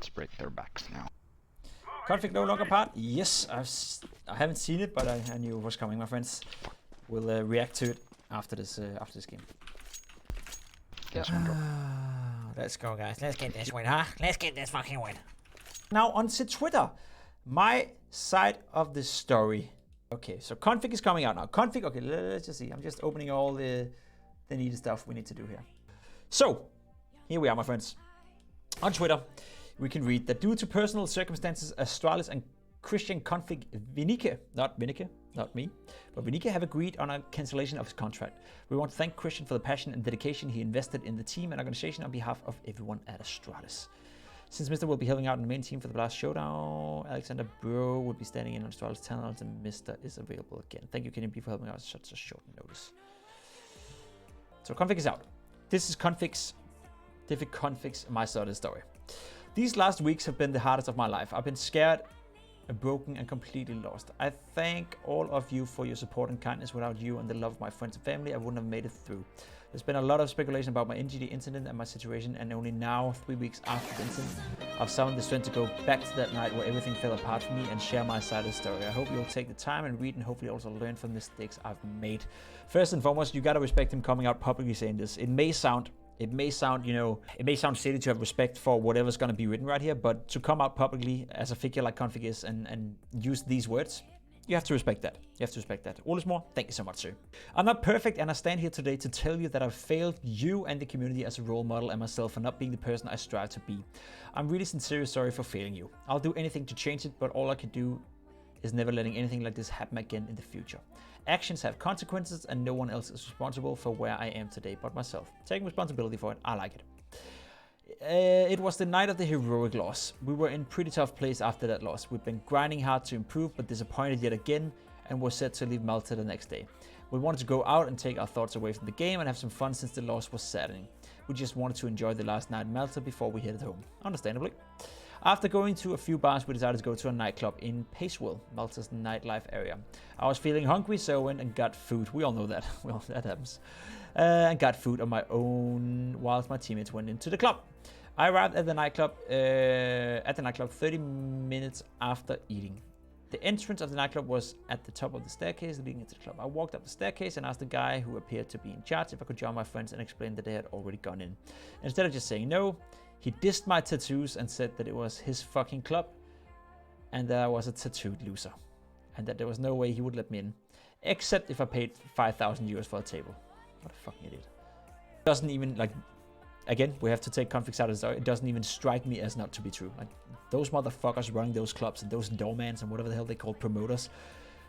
let's break their backs now. Config no longer part? Yes, I haven't seen it, but I knew it was coming, my friends. We'll react to it after this game. Let's go, guys. Let's get this win, huh? Let's get this fucking win. Now on to Twitter. My side of the story. Okay, so config is coming out now. Config, okay, let's just see. I'm just opening all the needed stuff we need to do here. So, here we are, my friends. On Twitter, we can read that due to personal circumstances, Astralis and Christian config Vinike, not Vinike, not me, but Vinike have agreed on a cancellation of his contract. We want to thank Christian for the passion and dedication he invested in the team and organization on behalf of everyone at Astralis. Since Mr. will be helping out in the main team for the last showdown, Alexander Bro will be standing in on Astralis channels and Mr. is available again. Thank you, k0nfig, for helping out at such a short notice. So config is out. This is config's my side of the story. These last weeks have been the hardest of my life. I've been scared, broken, and completely lost. I thank all of you for your support and kindness. Without you and the love of my friends and family, I wouldn't have made it through. There's been a lot of speculation about my NGD incident and my situation, and only now, 3 weeks after the incident, I've summoned the strength to go back to that night where everything fell apart for me and share my side of the story. I hope you'll take the time and read and hopefully also learn from the mistakes I've made. First and foremost, you gotta respect him coming out publicly saying this. It may sound, you know, it may sound silly to have respect for whatever's going to be written right here, but to come out publicly as a figure like config is and use these words, you have to respect that. You have to respect that. Olismore, thank you so much, sir. I'm not perfect, and I stand here today to tell you that I've failed you and the community as a role model and myself for not being the person I strive to be. I'm really sincerely sorry for failing you. I'll do anything to change it, but all I can do is never letting anything like this happen again in the future. Actions have consequences, and no one else is responsible for where I am today but myself. Taking responsibility for it, I like it. It was the night of the heroic loss. We were in pretty tough place after that loss. We've been grinding hard to improve, but disappointed yet again, and were set to leave Malta the next day. We wanted to go out and take our thoughts away from the game and have some fun since the loss was saddening. We just wanted to enjoy the last night in Malta before we headed home, understandably. After going to a few bars, we decided to go to a nightclub in Pacewell, Malta's nightlife area. I was feeling hungry, so I went and got food. We all know that. Well, that happens. And got food on my own whilst my teammates went into the club. I arrived at the nightclub 30 minutes after eating. The entrance of the nightclub was at the top of the staircase leading into the club. I walked up the staircase and asked the guy who appeared to be in charge if I could join my friends and explain that they had already gone in. Instead of just saying no, he dissed my tattoos and said that it was his fucking club and that I was a tattooed loser. And that there was no way he would let me in. Except if I paid 5,000 euros for a table. What a fucking idiot. Doesn't even, like, again, we have to take conflicts out of the story. It doesn't even strike me as not to be true. Like, those motherfuckers running those clubs and those doormans and whatever the hell they call promoters.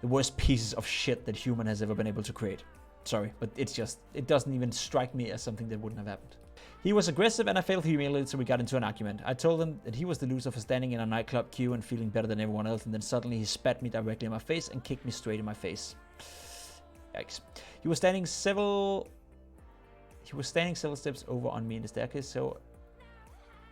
The worst pieces of shit that human has ever been able to create. Sorry, but it's just, it doesn't even strike me as something that wouldn't have happened. He was aggressive and I felt humiliated, so we got into an argument. I told him that he was the loser for standing in a nightclub queue and feeling better than everyone else, and then suddenly he spat me directly in my face and kicked me straight in my face. Yikes. He was standing several steps over on me in the staircase, so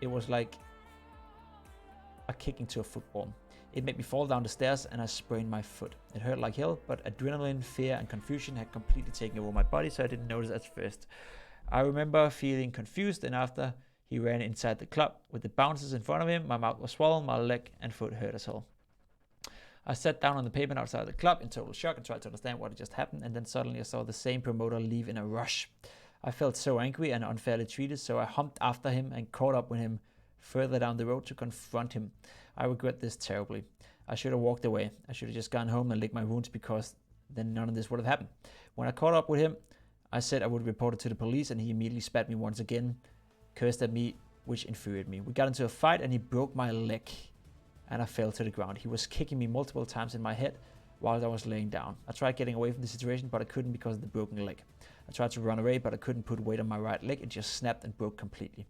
it was like a kick into a football. It made me fall down the stairs and I sprained my foot. It hurt like hell, but adrenaline, fear, and confusion had completely taken over my body, so I didn't notice at first. I remember feeling confused, and after he ran inside the club with the bouncers in front of him, my mouth was swollen, my leg and foot hurt as hell. I sat down on the pavement outside the club in total shock and tried to understand what had just happened, and then suddenly I saw the same promoter leave in a rush. I felt so angry and unfairly treated, so I humped after him and caught up with him further down the road to confront him. I regret this terribly. I should have walked away. I should have just gone home and licked my wounds, because then none of this would have happened. When I caught up with him, I said I would report it to the police, and he immediately spat me once again, cursed at me, which infuriated me. We got into a fight and he broke my leg and I fell to the ground. He was kicking me multiple times in my head while I was laying down. I tried getting away from the situation, but I couldn't because of the broken leg. I tried to run away, but I couldn't put weight on my right leg. It just snapped and broke completely,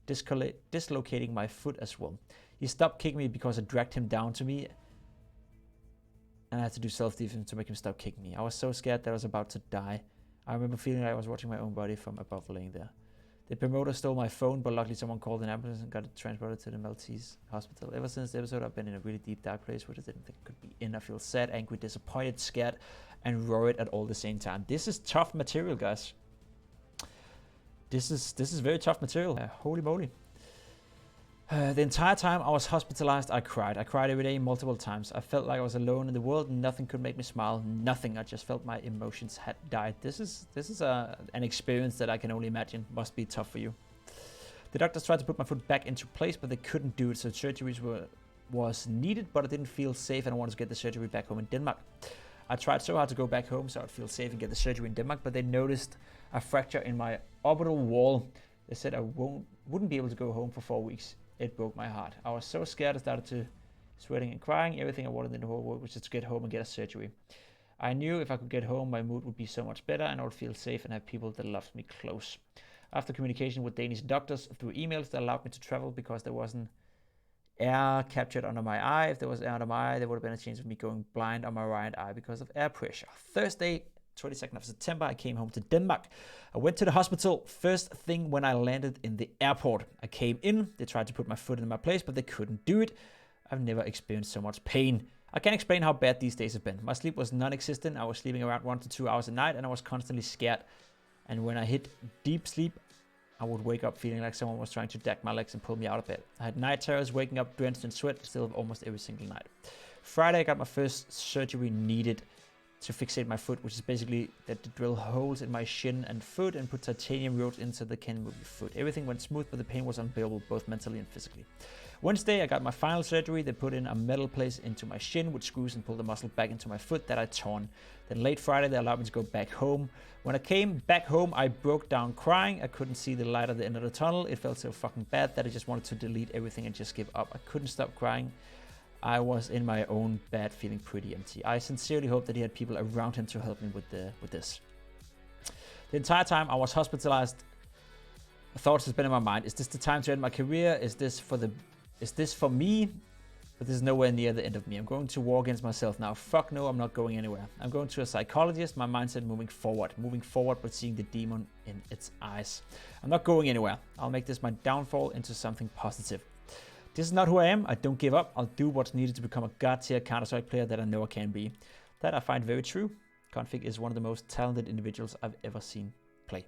dislocating my foot as well. He stopped kicking me because I dragged him down to me, and I had to do self-defense to make him stop kicking me. I was so scared that I was about to die. I remember feeling like I was watching my own body from above laying there. The promoter stole my phone, but luckily someone called an ambulance and got it transported to the Maltese hospital. Ever since the episode, I've been in a really deep, dark place which I didn't think I could be in. I feel sad, angry, disappointed, scared, and worried at all the same time. This is tough material, guys. This is very tough material. Holy moly. The entire time I was hospitalized, I cried. I cried every day, multiple times. I felt like I was alone in the world. Nothing could make me smile. Nothing. I just felt my emotions had died. This is an experience that I can only imagine must be tough for you. The doctors tried to put my foot back into place, but they couldn't do it. So surgeries was needed, but I didn't feel safe, and I wanted to get the surgery back home in Denmark. I tried so hard to go back home so I'd feel safe and get the surgery in Denmark, but they noticed a fracture in my orbital wall. They said I wouldn't be able to go home for 4 weeks. It broke my heart. I was so scared I started to sweating and crying. Everything I wanted in the whole world was just to get home and get a surgery. I knew if I could get home, my mood would be so much better and I would feel safe and have people that loved me close. After communication with Danish doctors through emails, they allowed me to travel because there wasn't air captured under my eye. If there was air under my eye, there would have been a chance of me going blind on my right eye because of air pressure. Thursday, 22nd of September, I came home to Denmark. I went to the hospital first thing when I landed in the airport. I came in, they tried to put my foot in my place, but they couldn't do it. I've never experienced so much pain. I can't explain how bad these days have been. My sleep was non-existent. I was sleeping around 1 to 2 hours a night and I was constantly scared. And when I hit deep sleep, I would wake up feeling like someone was trying to drag my legs and pull me out of bed. I had night terrors, waking up drenched in sweat, still almost every single night. Friday, I got my first surgery needed to fixate my foot, which is basically that they drill holes in my shin and foot and put titanium rods into the can move your foot. Everything went smooth, but the pain was unbearable, both mentally and physically. Wednesday, I got my final surgery. They put in a metal place into my shin with screws and pulled the muscle back into my foot that I torn. Then late Friday, they allowed me to go back home. When I came back home, I broke down crying. I couldn't see the light at the end of the tunnel. It felt so fucking bad that I just wanted to delete everything and just give up. I couldn't stop crying. I was in my own bed, feeling pretty empty. I sincerely hope that he had people around him to help me with this. The entire time I was hospitalized, thoughts has been in my mind. Is this the time to end my career? Is this for me? But this is nowhere near the end of me. I'm going to war against myself now. Fuck no, I'm not going anywhere. I'm going to a psychologist. My mindset moving forward, but seeing the demon in its eyes. I'm not going anywhere. I'll make this my downfall into something positive. This is not who I am. I don't give up. I'll do what's needed to become a god-tier Counter-Strike player that I know I can be. That I find very true. k0nfig is one of the most talented individuals I've ever seen play.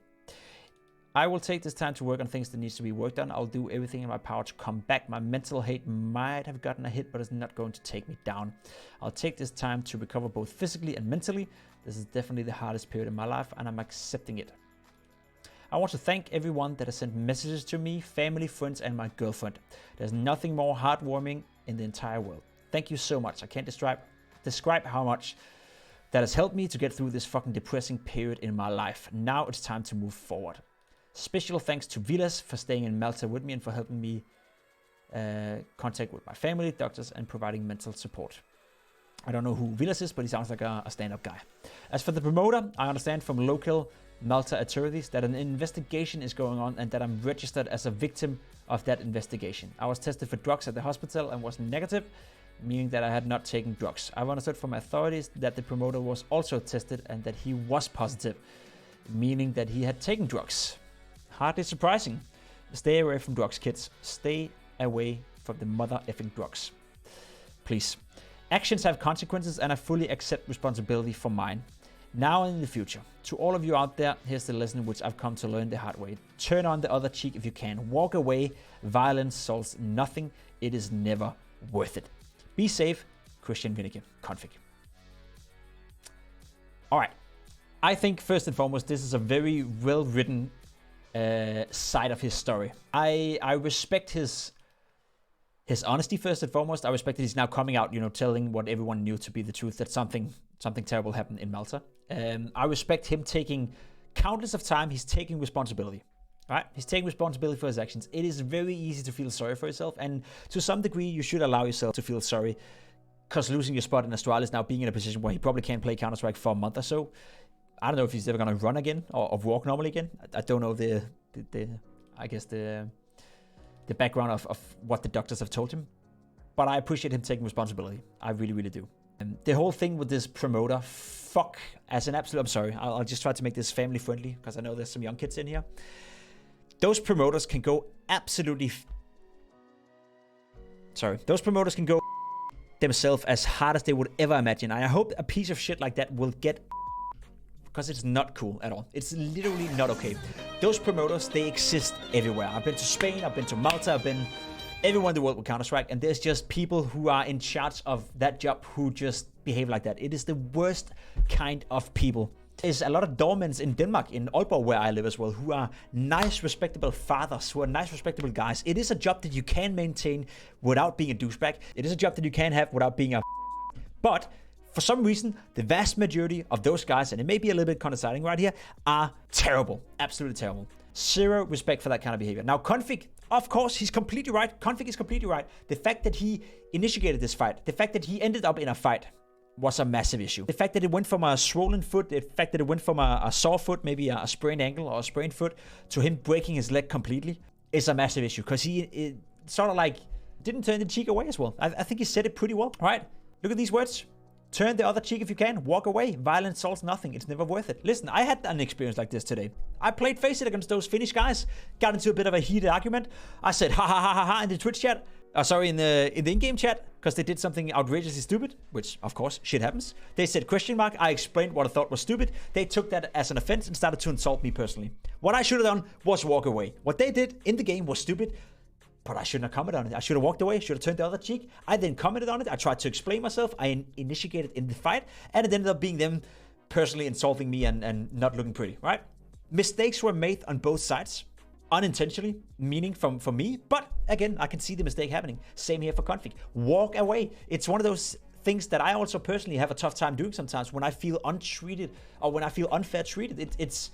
I will take this time to work on things that needs to be worked on. I'll do everything in my power to come back. My mental hate might have gotten a hit, but it's not going to take me down. I'll take this time to recover both physically and mentally. This is definitely the hardest period in my life, and I'm accepting it. I want to thank everyone that has sent messages to me, family, friends, and my girlfriend. There's nothing more heartwarming in the entire world. Thank you so much. I can't describe how much that has helped me to get through this fucking depressing period in my life. Now it's time to move forward. Special thanks to Vilas for staying in Malta with me and for helping me contact with my family, doctors, and providing mental support. I don't know who Vilas is, but he sounds like a stand-up guy. As for the promoter, I understand from local Malta authorities that an investigation is going on and that I'm registered as a victim of that investigation. I was tested for drugs at the hospital and was negative, meaning that I had not taken drugs. I've understood from authorities that the promoter was also tested and that he was positive, meaning that he had taken drugs. Hardly surprising. Stay away from drugs, kids. Stay away from the mother effing drugs. Please. Actions have consequences and I fully accept responsibility for mine. Now and in the future. To all of you out there, here's the lesson which I've come to learn the hard way. Turn on the other cheek if you can. Walk away. Violence solves nothing. It is never worth it. Be safe. Christian Vinicke, k0nfig. All right. I think first and foremost, this is a very well-written side of his story. I respect his honesty first and foremost. I respect that he's now coming out, telling what everyone knew to be the truth, that something terrible happened in Malta. I respect him taking countless of time. He's taking responsibility, right? He's taking responsibility for his actions. It is very easy to feel sorry for yourself, and to some degree, you should allow yourself to feel sorry, because losing your spot in Astralis, now being in a position where he probably can't play Counter-Strike for a month or so. I don't know if he's ever going to run again or walk normally again. I don't know the background of what the doctors have told him, but I appreciate him taking responsibility. I really, really do. And the whole thing with this promoter, fuck, as an absolute, I'm sorry, I'll just try to make this family friendly because I know there's some young kids in here. Those promoters can go absolutely, those promoters can go themselves as hard as they would ever imagine. I hope a piece of shit like that will get, because it's not cool at all. It's literally not okay. Those promoters, they exist everywhere. I've been to Spain, I've been to Malta, I've been everyone in the world with Counter-Strike, and there's just people who are in charge of that job who just behave like that. It is the worst kind of people. There's a lot of doormen in Denmark, in Aalborg, where I live as well, who are nice, respectable fathers, who are nice, respectable guys. It is a job that you can maintain without being a douchebag. It is a job that you can have without being a but for some reason, the vast majority of those guys, and it may be a little bit condescending right here, are terrible. Absolutely terrible. Zero respect for that kind of behavior. Now, k0nfig, of course, he's completely right. k0nfig is completely right. The fact that he initiated this fight, the fact that he ended up in a fight was a massive issue. The fact that it went from a swollen foot, the fact that it went from a sore foot, maybe a sprained ankle or a sprained foot, to him breaking his leg completely is a massive issue because he sort of like didn't turn the cheek away as well. I think he said it pretty well, right? Look at these words. Turn the other cheek if you can. Walk away. Violence solves nothing. It's never worth it. Listen, I had an experience like this today. I played Face It against those Finnish guys. Got into a bit of a heated argument. I said ha ha ha ha ha in the Twitch chat. Sorry, in the in-game chat, because they did something outrageously stupid, which of course shit happens. They said question mark. I explained what I thought was stupid. They took that as an offense and started to insult me personally. What I should have done was walk away. What they did in the game was stupid. But I shouldn't have commented on it. I should have walked away, should have turned the other cheek. I then commented on it. I tried to explain myself. I initiated in the fight. And it ended up being them personally insulting me and not looking pretty, right? Mistakes were made on both sides. Unintentionally, meaning from me. But again, I can see the mistake happening. Same here for k0nfig. Walk away. It's one of those things that I also personally have a tough time doing sometimes when I feel untreated or when I feel unfair treated. It's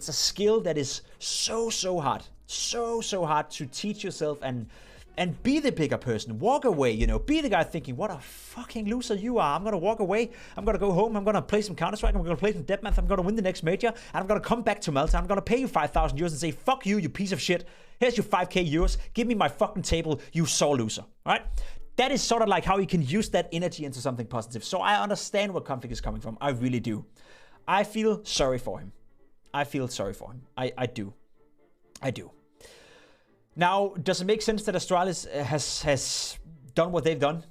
a skill that is so hard. So hard to teach yourself and be the bigger person. Walk away, you know. Be the guy thinking, what a fucking loser you are. I'm going to walk away. I'm going to go home. I'm going to play some Counter-Strike. I'm going to play some Deathmatch. I'm going to win the next major. And I'm going to come back to Malta. I'm going to pay you 5,000 euros and say, fuck you, you piece of shit. Here's your 5k euros. Give me my fucking table, you sore loser. All right? That is sort of like how you can use that energy into something positive. So I understand where k0nfig is coming from. I really do. I feel sorry for him. I feel sorry for him. I do. Now, does it make sense that Astralis has done what they've done?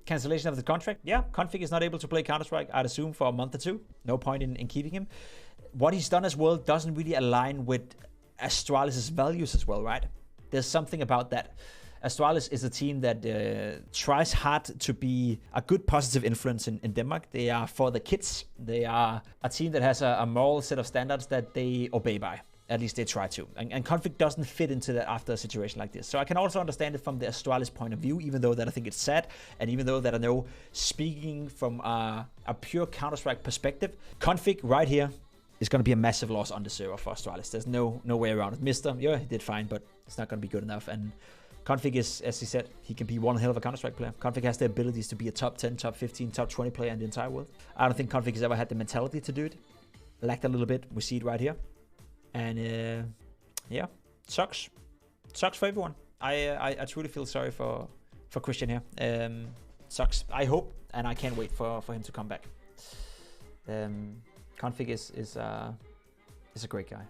Cancellation of the contract? Yeah, k0nfig is not able to play Counter-Strike, I'd assume, for a month or two. No point in keeping him. What he's done as well doesn't really align with Astralis' values as well, right? There's something about that. Astralis is a team that tries hard to be a good positive influence in Denmark. They are for the kids. They are a team that has a moral set of standards that they obey by. At least they try to. And k0nfig doesn't fit into that after a situation like this. So I can also understand it from the Astralis point of view, even though that I think it's sad. And even though that I know, speaking from a pure Counter-Strike perspective, k0nfig right here is going to be a massive loss on the server for Astralis. There's no way around it. Mister, yeah, he did fine, but it's not going to be good enough. And k0nfig is, as he said, he can be one hell of a Counter-Strike player. k0nfig has the abilities to be a top 10, top 15, top 20 player in the entire world. I don't think k0nfig has ever had the mentality to do it. Lacked a little bit. We see it right here. And yeah, sucks for everyone. I truly feel sorry for Christian here. Sucks. I hope and I can't wait for him to come back. k0nfig is a great guy.